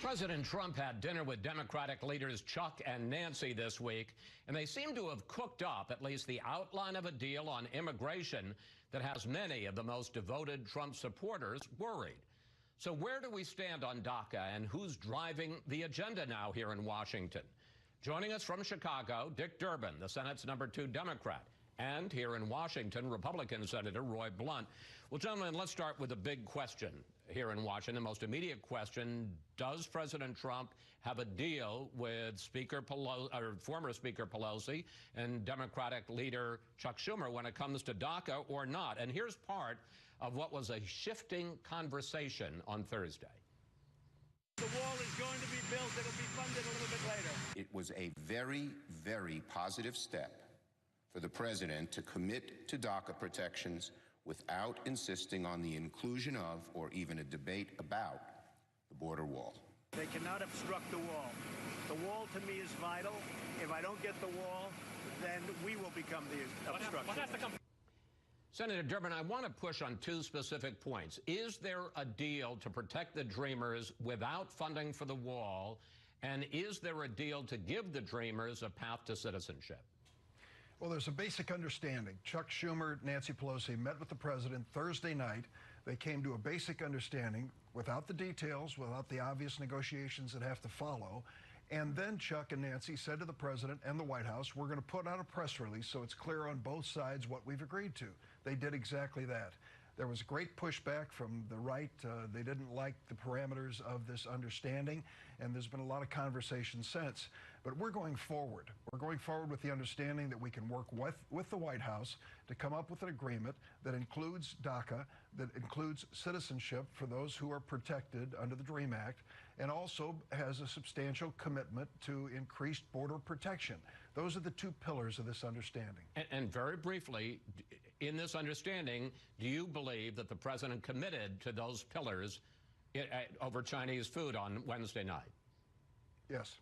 President Trump had dinner with Democratic leaders Chuck and Nancy this week, and they seem to have cooked up at least the outline of a deal on immigration that has many of the most devoted Trump supporters worried. So where do we stand on DACA, and who's driving the agenda now here in Washington? Joining us from Chicago, Dick Durbin, the Senate's #2 Democrat, and here in Washington, Republican Senator Roy Blunt. Well, gentlemen, let's start with a big question here in Washington. The most immediate question: does President Trump have a deal with former Speaker Pelosi and Democratic leader Chuck Schumer when it comes to DACA or not? And here's part of what was a shifting conversation on Thursday. The wall is going to be built. It'll be funded a little bit later. It was a very, very positive step for the president to commit to DACA protections without insisting on the inclusion of or even a debate about the border wall. They cannot obstruct the wall. The wall to me is vital. If I don't get the wall, then we will become the obstruction. Senator Durbin, I want to push on two specific points. Is there a deal to protect the Dreamers without funding for the wall? And is there a deal to give the Dreamers a path to citizenship? Well, there's a basic understanding. Chuck Schumer, Nancy Pelosi met with the president Thursday night. They came to a basic understanding without the details, without the obvious negotiations that have to follow. And then Chuck and Nancy said to the president and the White House, we're going to put out a press release so it's clear on both sides what we've agreed to. They did exactly that. There was great pushback from the right. They didn't like the parameters of this understanding, and there's been a lot of conversation since. But we're going forward. We're going forward with the understanding that we can work with the White House to come up with an agreement that includes DACA, that includes citizenship for those who are protected under the DREAM Act, and also has a substantial commitment to increased border protection. Those are the two pillars of this understanding. And very briefly, in this understanding, do you believe that the president committed to those pillars over Chinese food on Wednesday night? Yes.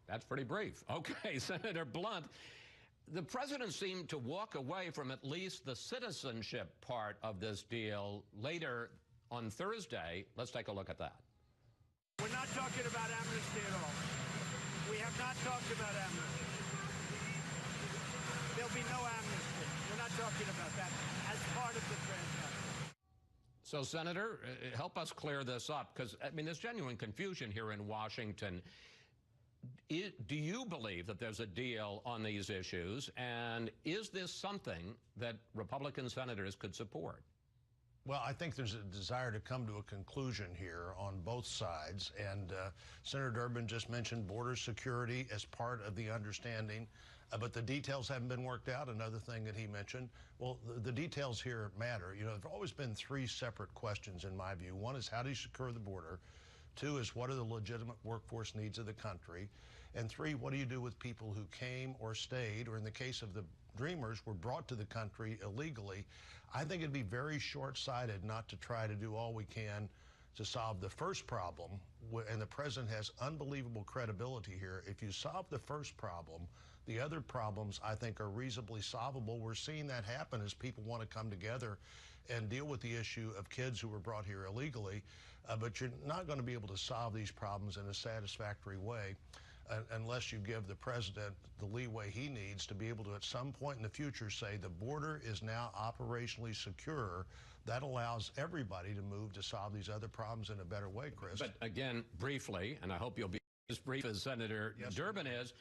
That's pretty brief. Okay, Senator Blunt, the president seemed to walk away from at least the citizenship part of this deal later on Thursday. Let's take a look at that. We're not talking about amnesty at all. We have not talked about amnesty. There'll be no amnesty. We're not talking about that as part of the transaction. So, Senator, help us clear this up, because, I mean, there's genuine confusion here in Washington. Do you believe that there's a deal on these issues, and is this something that Republican senators could support? Well, I think there's a desire to come to a conclusion here on both sides, and Senator Durbin just mentioned border security as part of the understanding, but the details haven't been worked out. Another thing that he mentioned, well, the details here matter. You know, there have always been three separate questions in my view. One is, how do you secure the border? Two is, what are the legitimate workforce needs of the country? And three, what do you do with people who came or stayed, or in the case of the Dreamers, were brought to the country illegally? I think it'd be very short-sighted not to try to do all we can to solve the first problem, and the president has unbelievable credibility here. If you solve the first problem, the other problems, I think, are reasonably solvable. We're seeing that happen as people want to come together and deal with the issue of kids who were brought here illegally, but you're not going to be able to solve these problems in a satisfactory way unless you give the president the leeway he needs to be able to, at some point in the future, say the border is now operationally secure. That allows everybody to move to solve these other problems in a better way, Chris. But again, briefly, and I hope you'll be as brief as Senator Durbin is,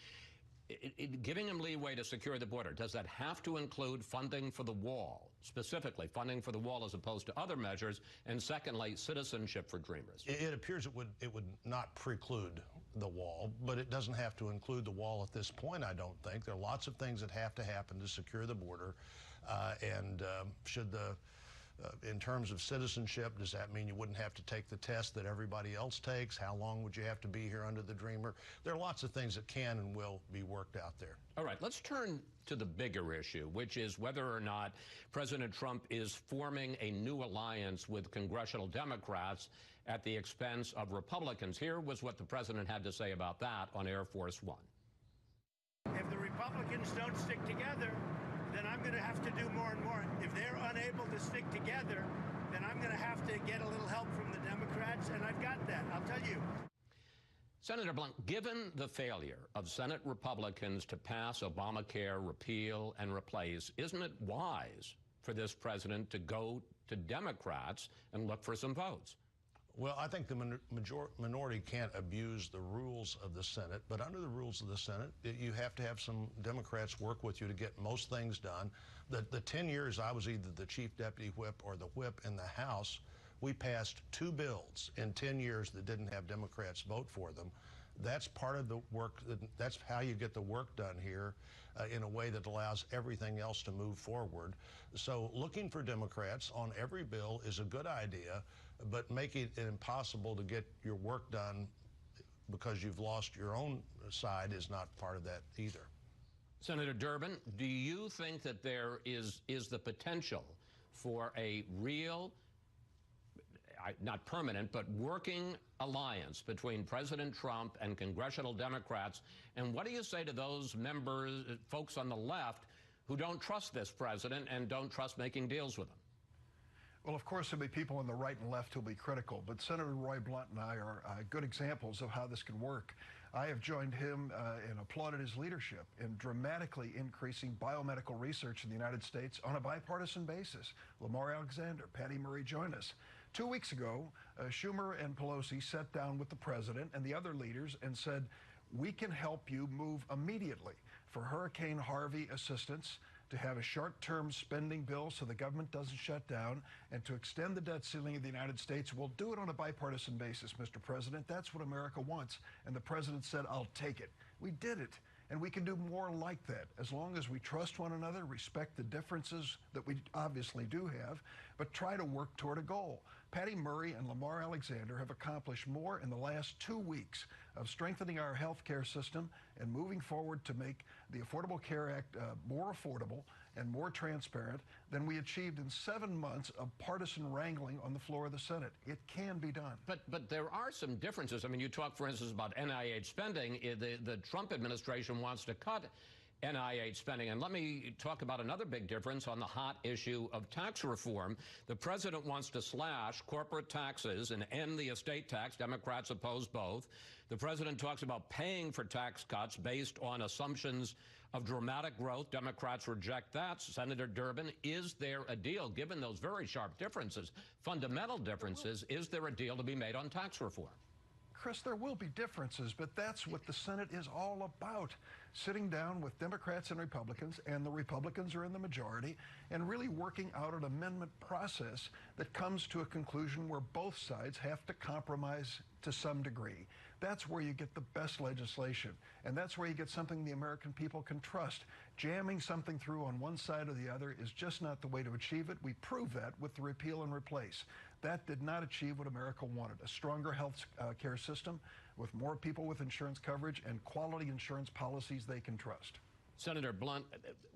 giving him leeway to secure the border, does that have to include funding for the wall, specifically funding for the wall as opposed to other measures? And secondly, citizenship for Dreamers. It appears it would not preclude the wall, but it doesn't have to include the wall at this point, I don't think. There are lots of things that have to happen to secure the border, in terms of citizenship, does that mean you wouldn't have to take the test that everybody else takes? How long would you have to be here under the Dreamer? There are lots of things that can and will be worked out there. All right, let's turn to the bigger issue, which is whether or not President Trump is forming a new alliance with congressional Democrats at the expense of Republicans. Here was what the president had to say about that on Air Force One. If the Republicans don't stick together, then I'm going to have to do more and more. If they're unable to stick together, then I'm going to have to get a little help from the Democrats. Democrats, and I've got that. I'll tell you. Senator Blunt, given the failure of Senate Republicans to pass Obamacare repeal and replace, isn't it wise for this president to go to Democrats and look for some votes? Well, I think the minority can't abuse the rules of the Senate, but under the rules of the Senate, you have to have some Democrats work with you to get most things done. The 10 years I was either the chief deputy whip or the whip in the House, we passed 2 bills in 10 years that didn't have Democrats vote for them. That's part of the work. That's how you get the work done here in a way that allows everything else to move forward. So looking for Democrats on every bill is a good idea, but making it impossible to get your work done because you've lost your own side is not part of that either. Senator Durbin, do you think that there is the potential for a real, not permanent, but working alliance between President Trump and congressional Democrats? And what do you say to those members, folks on the left, who don't trust this president and don't trust making deals with him? Well, of course, there'll be people on the right and left who'll be critical, but Senator Roy Blunt and I are good examples of how this can work. I have joined him and applauded his leadership in dramatically increasing biomedical research in the United States on a bipartisan basis. Lamar Alexander, Patty Murray joined us. 2 weeks ago, Schumer and Pelosi sat down with the president and the other leaders and said, we can help you move immediately for Hurricane Harvey assistance, to have a short-term spending bill so the government doesn't shut down, and to extend the debt ceiling of the United States. We'll do it on a bipartisan basis, Mr. President. That's what America wants. And the president said, I'll take it. We did it. And we can do more like that as long as we trust one another, respect the differences that we obviously do have, but try to work toward a goal. Patty Murray and Lamar Alexander have accomplished more in the last 2 weeks of strengthening our health care system and moving forward to make the Affordable Care Act more affordable and more transparent than we achieved in 7 months of partisan wrangling on the floor of the Senate. It can be done. But there are some differences. I mean, you talk, for instance, about NIH spending. The Trump administration wants to cut NIH spending. And let me talk about another big difference on the hot issue of tax reform. The president wants to slash corporate taxes and end the estate tax. Democrats oppose both. The president talks about paying for tax cuts based on assumptions of dramatic growth. Democrats reject that. Senator Durbin, is there a deal, given those very sharp differences, fundamental differences, is there a deal to be made on tax reform? Chris, there will be differences, but that's what the Senate is all about. Sitting down with Democrats and Republicans, and the Republicans are in the majority, and really working out an amendment process that comes to a conclusion where both sides have to compromise to some degree. That's where you get the best legislation, and that's where you get something the American people can trust. Jamming something through on one side or the other is just not the way to achieve it. We proved that with the repeal and replace. That did not achieve what America wanted, a stronger health care system with more people with insurance coverage and quality insurance policies they can trust. Senator Blunt,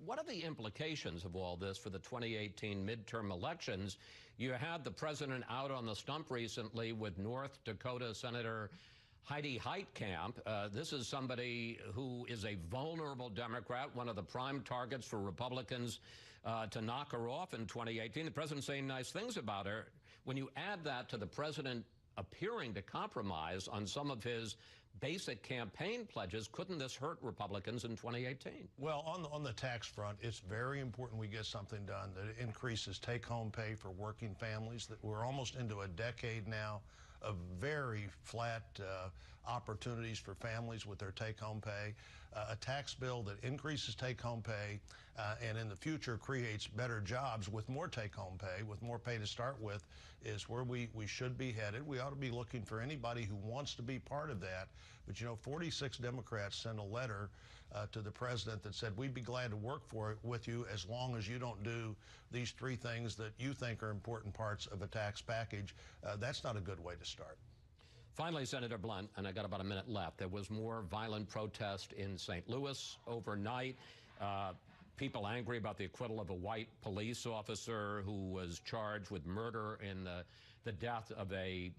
what are the implications of all this for the 2018 midterm elections? You had the president out on the stump recently with North Dakota Senator Heidi Heitkamp. This is somebody who is a vulnerable Democrat, one of the prime targets for Republicans to knock her off in 2018. The president's saying nice things about her. When you add that to the president appearing to compromise on some of his basic campaign pledges, couldn't this hurt Republicans in 2018? Well, on the tax front, it's very important we get something done that increases take-home pay for working families. That we're almost into a decade now of very flat opportunities for families with their take-home pay. A tax bill that increases take-home pay and in the future creates better jobs with more take-home pay, with more pay to start with, is where we should be headed. We ought to be looking for anybody who wants to be part of that. But, you know, 46 Democrats sent a letter to the president that said, we'd be glad to work with you as long as you don't do these 3 things that you think are important parts of a tax package. That's not a good way to start. Finally, Senator Blunt, and I got about a minute left, there was more violent protest in St. Louis overnight. People angry about the acquittal of a white police officer who was charged with murder in the death of a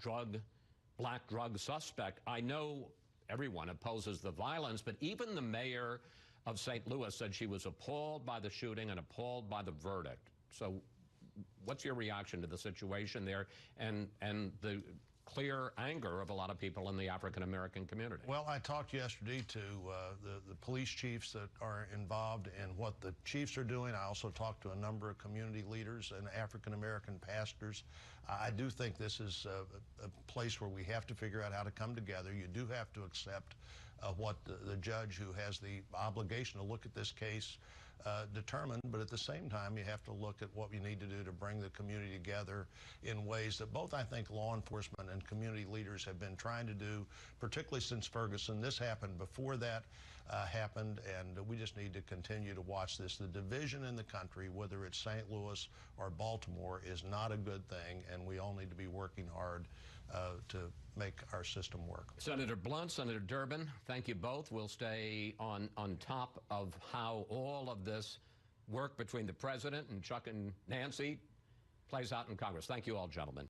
black drug suspect. I know everyone opposes the violence, but even the mayor of St. Louis said she was appalled by the shooting and appalled by the verdict. So what's your reaction to the situation there and the clear anger of a lot of people in the African-American community. Well, I talked yesterday to the police chiefs that are involved in what the chiefs are doing. I also talked to a number of community leaders and African-American pastors. I do think this is a place where we have to figure out how to come together. You do have to accept what the judge, who has the obligation to look at this case, determined, but at the same time you have to look at what we need to do to bring the community together in ways that both, I think, law enforcement and community leaders have been trying to do, particularly since Ferguson. This happened before that happened, and we just need to continue to watch this. The division in the country, whether it's St. Louis or Baltimore, is not a good thing, and we all need to be working hard to make our system work. Senator Blunt, Senator Durbin, thank you both. We'll stay on top of how all of this work between the president and Chuck and Nancy plays out in Congress. Thank you all, gentlemen.